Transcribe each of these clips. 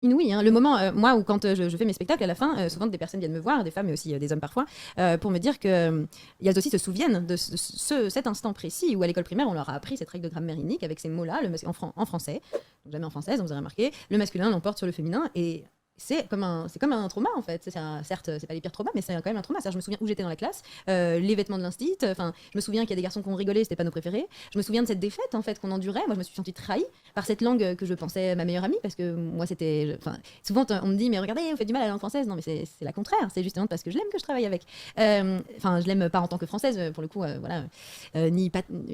inouï, hein. Le moment, moi, où quand je fais mes spectacles, à la fin, souvent des personnes viennent me voir, des femmes, mais aussi des hommes parfois, pour me dire que elles aussi se souviennent de cet instant précis où à l'école primaire, on leur a appris cette règle de grammaire inique avec ces mots-là, en français, donc jamais en française, vous aurez remarqué, le masculin l'emporte sur le féminin, et c'est comme un trauma en fait. Certes, c'est pas les pires traumas, mais c'est quand même un trauma. Je me souviens où j'étais dans la classe, les vêtements de l'instit. Enfin, je me souviens qu'il y a des garçons qui ont rigolé, c'était pas nos préférés. Je me souviens de cette défaite en fait qu'on endurait. Moi, je me suis sentie trahie par cette langue que je pensais ma meilleure amie, parce que moi, c'était. Enfin, souvent on me dit mais regardez, vous faites du mal à la langue française. Non, mais c'est la contraire. C'est justement parce que je l'aime que je travaille avec. Enfin, je l'aime pas en tant que française pour le coup. Voilà, il n'y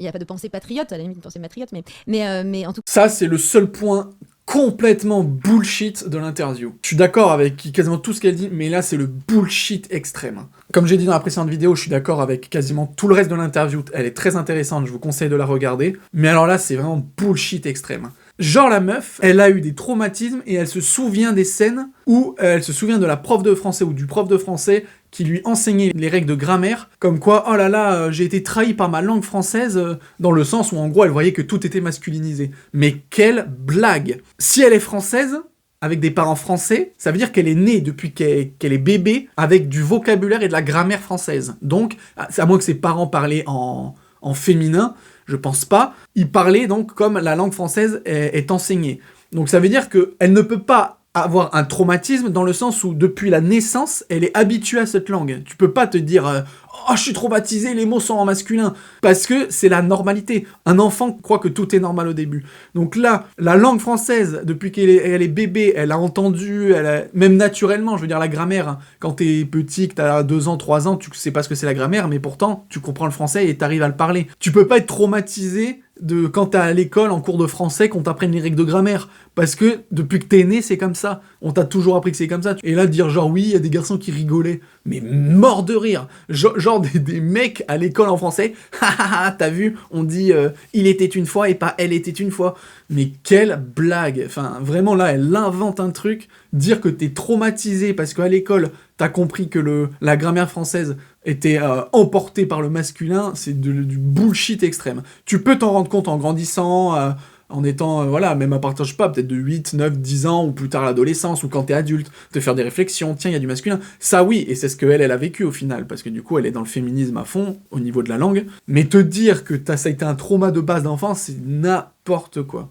a pas de pensée patriote, à la limite une pensée matriote, mais en tout cas. Ça, c'est le seul point complètement bullshit de l'interview. Je suis d'accord avec quasiment tout ce qu'elle dit, mais là, c'est le bullshit extrême. Comme j'ai dit dans la précédente vidéo, je suis d'accord avec quasiment tout le reste de l'interview. Elle est très intéressante, je vous conseille de la regarder. Mais alors là, c'est vraiment bullshit extrême. Genre la meuf, elle a eu des traumatismes et elle se souvient des scènes où elle se souvient de la prof de français ou du prof de français qui lui enseignait les règles de grammaire, comme quoi, oh là là, j'ai été trahi par ma langue française, dans le sens où en gros elle voyait que tout était masculinisé. Mais quelle blague! Si elle est française, avec des parents français, ça veut dire qu'elle est née depuis qu'elle est bébé avec du vocabulaire et de la grammaire française. Donc, à moins que ses parents parlaient en féminin, je pense pas, ils parlaient donc comme la langue française est enseignée. Donc ça veut dire qu'elle ne peut pas avoir un traumatisme dans le sens où depuis la naissance, elle est habituée à cette langue. Tu peux pas te dire oh, je suis traumatisé, les mots sont en masculin. Parce que c'est la normalité. Un enfant croit que tout est normal au début. Donc là, la langue française, depuis qu'elle est bébé, elle a entendu, même naturellement, je veux dire la grammaire, hein. Quand t'es petit, que t'as 2 ans, 3 ans, tu sais pas ce que c'est la grammaire, mais pourtant, tu comprends le français et t'arrives à le parler. Tu peux pas être traumatisé de quand t'es à l'école en cours de français qu'on t'apprenne les règles de grammaire, parce que depuis que t'es né c'est comme ça, on t'a toujours appris que c'est comme ça, et là dire genre oui il y a des garçons qui rigolaient, mais mort de rire, genre des mecs à l'école en français, t'as vu, on dit il était une fois et pas elle était une fois, mais quelle blague, enfin vraiment là elle invente un truc, dire que t'es traumatisé parce qu'à l'école t'as compris que la grammaire française était emportée par le masculin, c'est du bullshit extrême. Tu peux t'en rendre compte en grandissant, en étant, voilà, même à partir, je sais pas, peut-être de 8, 9, 10 ans, ou plus tard l'adolescence, ou quand t'es adulte, te faire des réflexions, tiens, il y a du masculin. Ça oui, et c'est ce qu'elle a vécu au final, parce que du coup, elle est dans le féminisme à fond, au niveau de la langue. Mais te dire que ça a été un trauma de base d'enfance, c'est n'importe quoi.